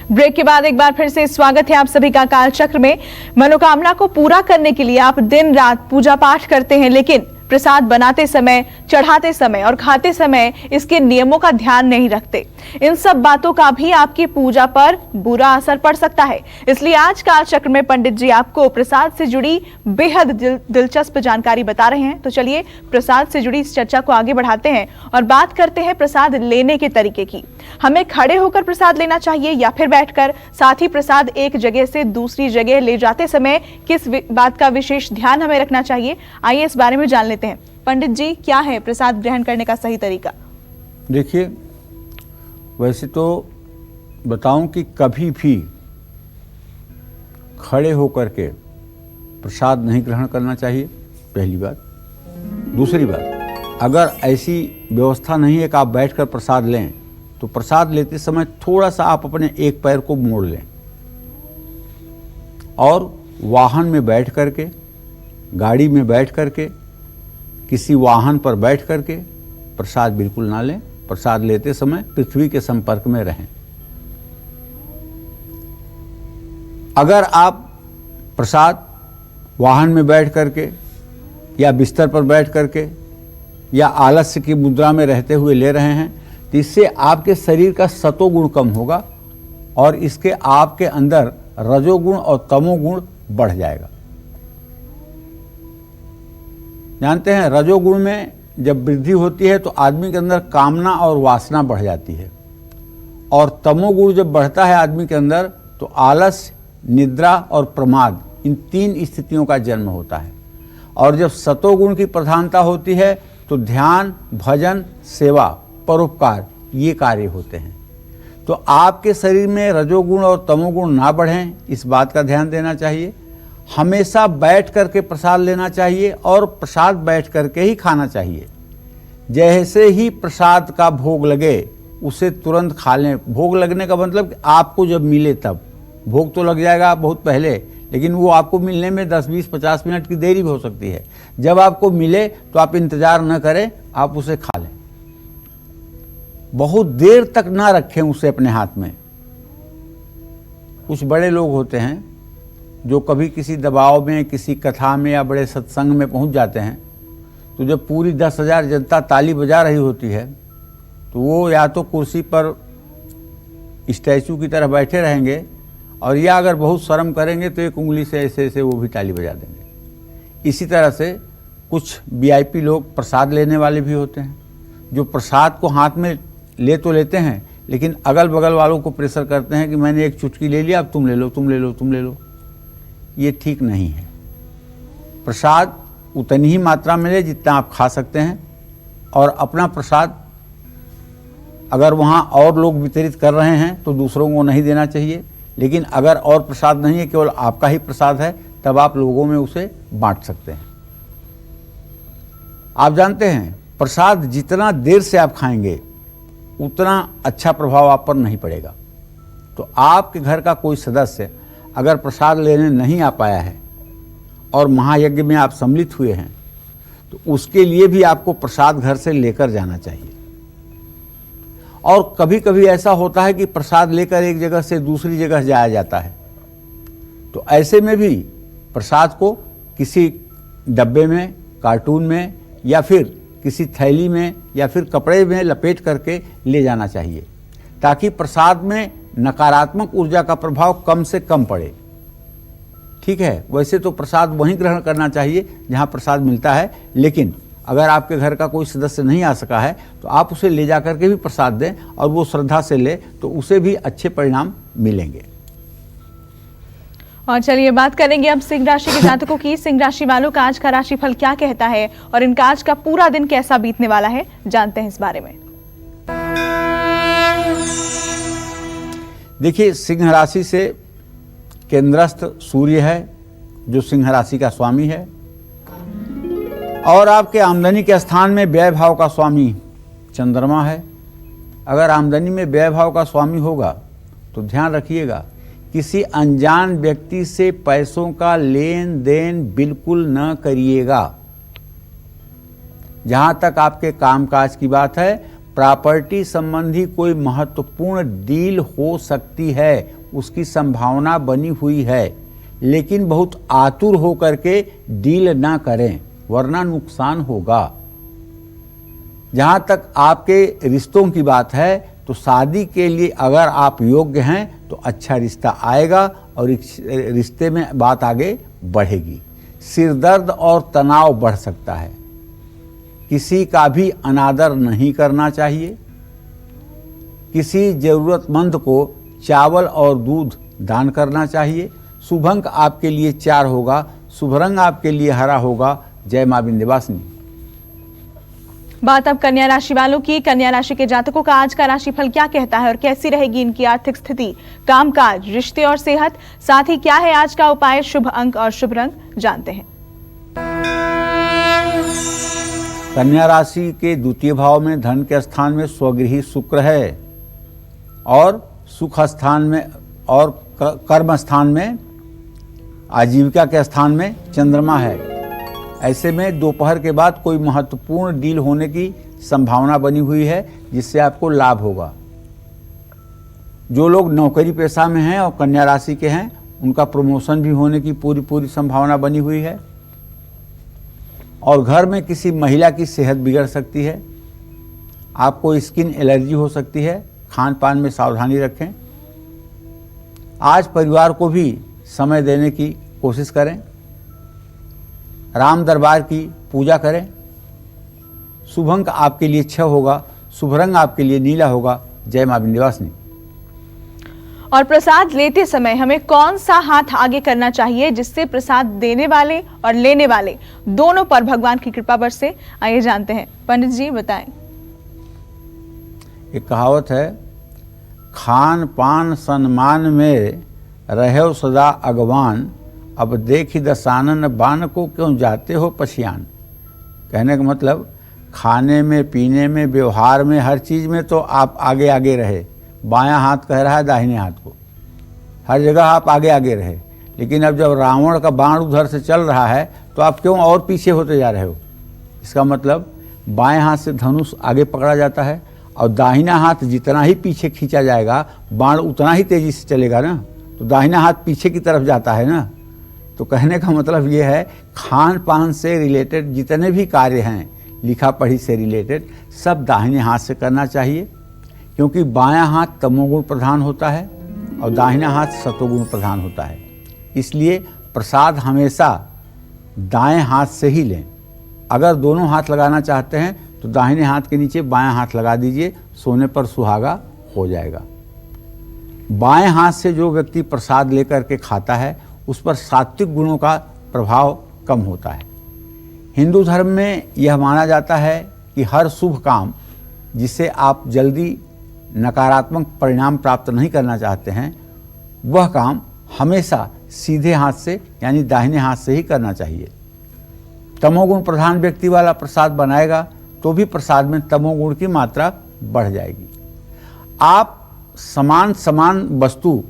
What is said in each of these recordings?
Break के बाद एक बार फिर से स्वागत है आप सभी का काल चक्र में। मनोकामना को पूरा करने के लिए आप दिन रात पूजा पाठ करते हैं, लेकिन प्रसाद बनाते समय, चढ़ाते समय और खाते समय इसके नियमों का ध्यान नहीं रखते। इन सब बातों का भी आपकी पूजा पर बुरा असर पड़ सकता है। इसलिए आज काल चक्र में पंडित जी आपको प्रसाद से जुड़ी बेहद दिलचस्प जानकारी बता रहे हैं। तो चलिए प्रसाद से जुड़ी इस चर्चा को आगे बढ़ाते हैं और बात करते हैं प्रसाद लेने के तरीके की। हमें खड़े होकर प्रसाद लेना चाहिए या फिर बैठकर? साथ ही प्रसाद एक जगह से दूसरी जगह ले जाते समय किस बात का विशेष ध्यान हमें रखना चाहिए, आइए इस बारे में जान लेते हैं। पंडित जी, क्या है प्रसाद ग्रहण करने का सही तरीका? देखिए, वैसे तो बताऊं कि कभी भी खड़े होकर के प्रसाद नहीं ग्रहण करना चाहिए, पहली बात। दूसरी बात, अगर ऐसी व्यवस्था नहीं है कि आप बैठकर प्रसाद लें, तो प्रसाद लेते समय थोड़ा सा आप अपने एक पैर को मोड़ लें और वाहन में बैठ करके, गाड़ी में बैठ करके, किसी वाहन पर बैठ करके प्रसाद बिल्कुल ना लें। प्रसाद लेते समय पृथ्वी के संपर्क में रहें। अगर आप प्रसाद वाहन में बैठ करके या बिस्तर पर बैठ करके या आलस्य की मुद्रा में रहते हुए ले रहे हैं, तो इससे आपके शरीर का सतोगुण कम होगा और इसके आपके अंदर रजोगुण और तमोगुण बढ़ जाएगा। जानते हैं, रजोगुण में जब वृद्धि होती है तो आदमी के अंदर कामना और वासना बढ़ जाती है, और तमोगुण जब बढ़ता है आदमी के अंदर तो आलस्य, निद्रा और प्रमाद, इन तीन स्थितियों का जन्म होता है। और जब सतोगुण की प्रधानता होती है तो ध्यान, भजन, सेवा, परोपकार, ये कार्य होते हैं। तो आपके शरीर में रजोगुण और तमोगुण ना बढ़ें, इस बात का ध्यान देना चाहिए। हमेशा बैठ करके प्रसाद लेना चाहिए और प्रसाद बैठ करके ही खाना चाहिए। जैसे ही प्रसाद का भोग लगे उसे तुरंत खा लें। भोग लगने का मतलब आपको जब मिले तब। भोग तो लग जाएगा बहुत पहले, लेकिन वो आपको मिलने में 10, 20, 50 मिनट की देरी भी हो सकती है। जब आपको मिले तो आप इंतजार न करें, आप उसे खा लें। बहुत देर तक ना रखें उसे अपने हाथ में। कुछ बड़े लोग होते हैं जो कभी किसी दबाव में, किसी कथा में या बड़े सत्संग में पहुंच जाते हैं, तो जब पूरी 10,000 जनता ताली बजा रही होती है तो वो या तो कुर्सी पर स्टैचू की तरह बैठे रहेंगे, और या अगर बहुत शर्म करेंगे तो एक उंगली से ऐसे ऐसे वो भी ताली बजा देंगे। इसी तरह से कुछ वीआईपी लोग प्रसाद लेने वाले भी होते हैं, जो प्रसाद को हाथ में ले तो लेते हैं, लेकिन अगल बगल वालों को प्रेशर करते हैं कि मैंने एक चुटकी ले लिया, अब तुम ले लो, तुम ले लो, तुम ले लो। ये ठीक नहीं है। प्रसाद उतनी ही मात्रा में ले जितना आप खा सकते हैं, और अपना प्रसाद अगर वहाँ और लोग वितरित कर रहे हैं तो दूसरों को नहीं देना चाहिए। लेकिन अगर और प्रसाद नहीं है, केवल आपका ही प्रसाद है, तब आप लोगों में उसे बांट सकते हैं। आप जानते हैं, प्रसाद जितना देर से आप खाएंगे उतना अच्छा प्रभाव आप पर नहीं पड़ेगा। तो आपके घर का कोई सदस्य अगर प्रसाद लेने नहीं आ पाया है और महायज्ञ में आप सम्मिलित हुए हैं, तो उसके लिए भी आपको प्रसाद घर से लेकर जाना चाहिए। और कभी कभी ऐसा होता है कि प्रसाद लेकर एक जगह से दूसरी जगह जाया जाता है, तो ऐसे में भी प्रसाद को किसी डब्बे में, कार्टून में या फिर किसी थैली में या फिर कपड़े में लपेट करके ले जाना चाहिए, ताकि प्रसाद में नकारात्मक ऊर्जा का प्रभाव कम से कम पड़े। ठीक है, वैसे तो प्रसाद वहीं ग्रहण करना चाहिए जहां प्रसाद मिलता है, लेकिन अगर आपके घर का कोई सदस्य नहीं आ सका है तो आप उसे ले जा करके भी प्रसाद दें, और वो श्रद्धा से ले तो उसे भी अच्छे परिणाम मिलेंगे। और चलिए बात करेंगे अब सिंह राशि के जातकों की। सिंह राशि वालों का आज का राशिफल क्या कहता है और इनका आज का पूरा दिन कैसा बीतने वाला है, जानते हैं इस बारे में। देखिए, सिंह राशि से केंद्रस्थ सूर्य है, जो सिंह राशि का स्वामी है, और आपके आमदनी के स्थान में व्यय भाव का स्वामी चंद्रमा है। अगर आमदनी में व्यय भाव का स्वामी होगा तो ध्यान रखिएगा, किसी अनजान व्यक्ति से पैसों का लेन देन बिल्कुल न करिएगा। जहां तक आपके कामकाज की बात है, प्रॉपर्टी संबंधी कोई महत्वपूर्ण डील हो सकती है, उसकी संभावना बनी हुई है, लेकिन बहुत आतुर होकर के डील ना करें वरना नुकसान होगा। जहाँ तक आपके रिश्तों की बात है तो शादी के लिए अगर आप योग्य हैं तो अच्छा रिश्ता आएगा और इस रिश्ते में बात आगे बढ़ेगी। सिरदर्द और तनाव बढ़ सकता है। किसी का भी अनादर नहीं करना चाहिए। किसी जरूरतमंद को चावल और दूध दान करना चाहिए। शुभ अंक आपके लिए 4 होगा। शुभ रंग आपके लिए हरा होगा। जय मां विंध्यवासिनी। बात अब कन्या राशि वालों की। कन्या राशि के जातकों का आज का राशिफल क्या कहता है और कैसी रहेगी इनकी आर्थिक स्थिति, कामकाज, रिश्ते और सेहत, साथ ही क्या है आज का उपाय, शुभ अंक और शुभ रंग, जानते हैं। कन्या राशि के द्वितीय भाव में धन के स्थान में स्वगृही शुक्र है और सुख स्थान में और कर्म स्थान में आजीविका के स्थान में चंद्रमा है। ऐसे में दोपहर के बाद कोई महत्वपूर्ण डील होने की संभावना बनी हुई है जिससे आपको लाभ होगा। जो लोग नौकरी पेशा में हैं और कन्या राशि के हैं उनका प्रमोशन भी होने की पूरी संभावना बनी हुई है। और घर में किसी महिला की सेहत बिगड़ सकती है। आपको स्किन एलर्जी हो सकती है। खान पान में सावधानी रखें। आज परिवार को भी समय देने की कोशिश करें। राम दरबार की पूजा करें। शुभ अंक आपके लिए 6 होगा। शुभ रंग आपके लिए नीला होगा। जय मां विंध्यवासिनी। और प्रसाद लेते समय हमें कौन सा हाथ आगे करना चाहिए जिससे प्रसाद देने वाले और लेने वाले दोनों पर भगवान की कृपा बरसे? आइए जानते हैं। पंडित जी बताएं। एक कहावत है, खान पान सम्मान में रहे सदा अगवान, अब देखी दसानन बान को क्यों जाते हो पछियान। कहने का मतलब खाने में, पीने में, व्यवहार में, हर चीज़ में तो आप आगे आगे रहे। बायां हाथ कह रहा है दाहिने हाथ को, हर जगह आप आगे आगे रहे। लेकिन अब जब रावण का बाण उधर से चल रहा है तो आप क्यों और पीछे होते जा रहे हो। इसका मतलब बाएं हाथ से धनुष आगे पकड़ा जाता है और दाहिना हाथ जितना ही पीछे खींचा जाएगा बाण उतना ही तेजी से चलेगा ना, तो दाहिना हाथ पीछे की तरफ जाता है ना। तो कहने का मतलब ये है, खान पान से रिलेटेड जितने भी कार्य हैं, लिखा पढ़ी से रिलेटेड, सब दाहिने हाथ से करना चाहिए, क्योंकि बायां हाथ तमोगुण प्रधान होता है और दाहिना हाथ सतोगुण प्रधान होता है। इसलिए प्रसाद हमेशा दाएं हाथ से ही लें। अगर दोनों हाथ लगाना चाहते हैं तो दाहिने हाथ के नीचे बायां हाथ लगा दीजिए, सोने पर सुहागा हो जाएगा। बाएं हाथ से जो व्यक्ति प्रसाद लेकर के खाता है उस पर सात्विक गुणों का प्रभाव कम होता है। हिंदू धर्म में यह माना जाता है कि हर शुभ काम जिसे आप जल्दी नकारात्मक परिणाम प्राप्त नहीं करना चाहते हैं, वह काम हमेशा सीधे हाथ से यानी दाहिने हाथ से ही करना चाहिए। तमोगुण प्रधान व्यक्ति वाला प्रसाद बनाएगा तो भी प्रसाद में तमोगुण की मात्रा बढ़ जाएगी। आप समान वस्तु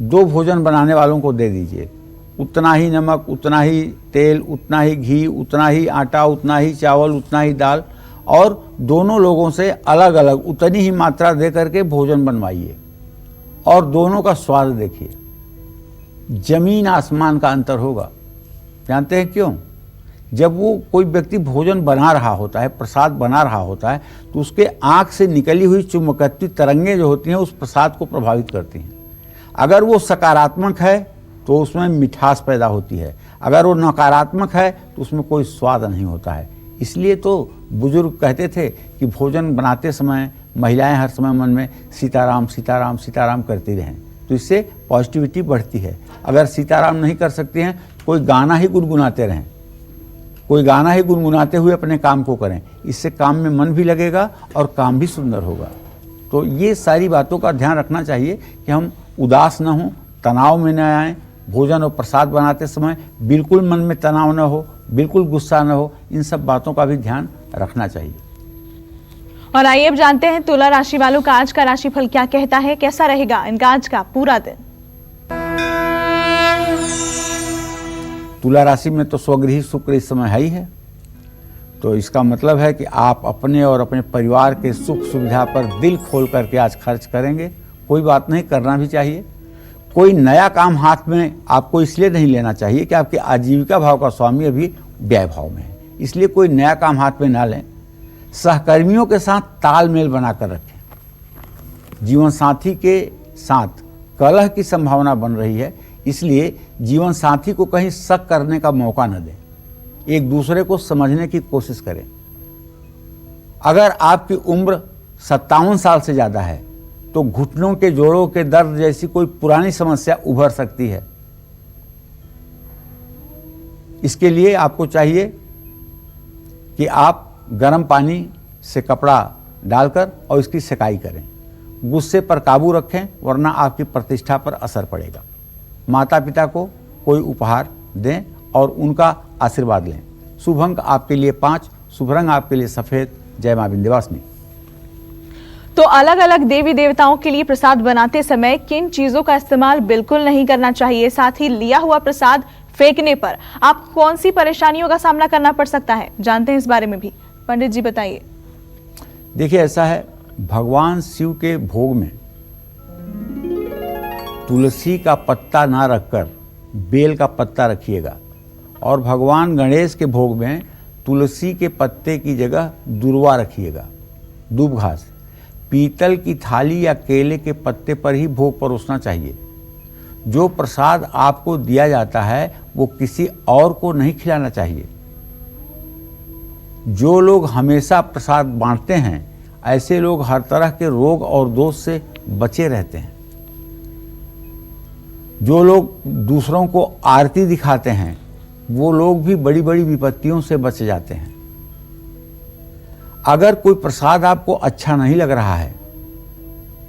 2 भोजन बनाने वालों को दे दीजिए। उतना ही नमक, उतना ही तेल, उतना ही घी, उतना ही आटा, उतना ही चावल, उतना ही दाल, और दोनों लोगों से अलग अलग उतनी ही मात्रा दे करके भोजन बनवाइए और दोनों का स्वाद देखिए। जमीन आसमान का अंतर होगा। जानते हैं क्यों? जब वो कोई व्यक्ति भोजन बना रहा होता है, प्रसाद बना रहा होता है, तो उसके आँख से निकली हुई चुंबकत्व तरंगें जो होती हैं उस प्रसाद को प्रभावित करती हैं। अगर वो सकारात्मक है तो उसमें मिठास पैदा होती है, अगर वो नकारात्मक है तो उसमें कोई स्वाद नहीं होता है। इसलिए तो बुजुर्ग कहते थे कि भोजन बनाते समय महिलाएं हर समय मन में सीताराम सीताराम सीताराम करती रहें, तो इससे पॉजिटिविटी बढ़ती है। अगर सीताराम नहीं कर सकती हैं तो कोई गाना ही गुनगुनाते रहें, कोई गाना ही गुनगुनाते हुए अपने काम को करें। इससे काम में मन भी लगेगा और काम भी सुंदर होगा। तो ये सारी बातों का ध्यान रखना चाहिए कि हम उदास न हों, तनाव में न आएँ। भोजन और प्रसाद बनाते समय बिल्कुल मन में तनाव न हो, बिल्कुल गुस्सा न हो। इन सब बातों का भी ध्यान रखना चाहिए। और आइए अब जानते हैं तुला राशि वालों का आज का राशिफल क्या कहता है, कैसा रहेगा इनका आज का पूरा दिन। तुला राशि में तो स्वगृही शुक्र इस समय है ही है। तो इसका मतलब है कि आप अपने और अपने परिवार के सुख सुविधा पर दिल खोल करके आज खर्च करेंगे। कोई बात नहीं, करना भी चाहिए। कोई नया काम हाथ में आपको इसलिए नहीं लेना चाहिए कि आपके आजीविका भाव का स्वामी अभी व्यय भाव में है, इसलिए कोई नया काम हाथ में ना लें। सहकर्मियों के साथ तालमेल बनाकर रखें। जीवन साथी के साथ कलह की संभावना बन रही है, इसलिए जीवन साथी को कहीं शक करने का मौका न दें। एक दूसरे को समझने की कोशिश करें। अगर आपकी उम्र 57 साल से ज़्यादा है तो घुटनों के जोड़ों के दर्द जैसी कोई पुरानी समस्या उभर सकती है। इसके लिए आपको चाहिए कि आप गर्म पानी से कपड़ा डालकर और इसकी सेकाई करें। गुस्से पर काबू रखें, वरना आपकी प्रतिष्ठा पर असर पड़ेगा। माता पिता को कोई उपहार दें और उनका आशीर्वाद लें। शुभ अंक आपके लिए 5, शुभ रंग आपके लिए सफेद। जय मां विंध्यवासिनी। तो अलग अलग देवी देवताओं के लिए प्रसाद बनाते समय किन चीजों का इस्तेमाल बिल्कुल नहीं करना चाहिए, साथ ही लिया हुआ प्रसाद फेंकने पर आप कौन सी परेशानियों का सामना करना पड़ सकता है, जानते हैं इस बारे में भी। पंडित जी बताइए। देखिए, ऐसा है, भगवान शिव के भोग में तुलसी का पत्ता ना रखकर बेल का पत्ता रखिएगा, और भगवान गणेश के भोग में तुलसी के पत्ते की जगह दुर्वा रखिएगा, दूब घास। पीतल की थाली या केले के पत्ते पर ही भोग परोसना चाहिए। जो प्रसाद आपको दिया जाता है वो किसी और को नहीं खिलाना चाहिए। जो लोग हमेशा प्रसाद बांटते हैं, ऐसे लोग हर तरह के रोग और दोष से बचे रहते हैं। जो लोग दूसरों को आरती दिखाते हैं, वो लोग भी बड़ी बड़ी विपत्तियों से बच जाते हैं। अगर कोई प्रसाद आपको अच्छा नहीं लग रहा है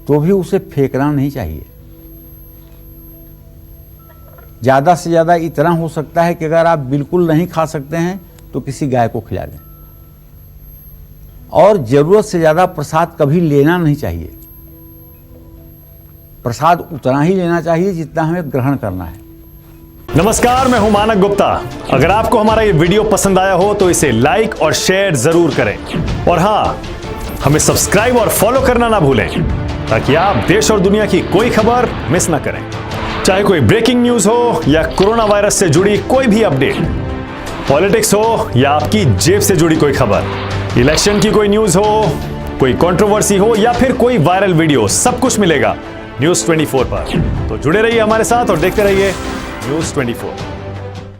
तो भी उसे फेंकना नहीं चाहिए। ज़्यादा से ज़्यादा इतना हो सकता है कि अगर आप बिल्कुल नहीं खा सकते हैं तो किसी गाय को खिला दें। और ज़रूरत से ज़्यादा प्रसाद कभी लेना नहीं चाहिए। प्रसाद उतना ही लेना चाहिए जितना हमें ग्रहण करना है। नमस्कार, मैं हूं मानक गुप्ता। अगर आपको हमारा ये वीडियो पसंद आया हो तो इसे लाइक और शेयर जरूर करें, और हां, हमें सब्सक्राइब और फॉलो करना ना भूलें, ताकि आप देश और दुनिया की कोई खबर मिस ना करें। चाहे कोई ब्रेकिंग न्यूज हो या कोरोना वायरस से जुड़ी कोई भी अपडेट, पॉलिटिक्स हो या आपकी जेब से जुड़ी कोई खबर, इलेक्शन की कोई न्यूज हो, कोई कंट्रोवर्सी हो या फिर कोई वायरल वीडियो, सब कुछ मिलेगा न्यूज़ 24 पर। तो जुड़े रहिए हमारे साथ और देखते रहिए न्यूज़ 24।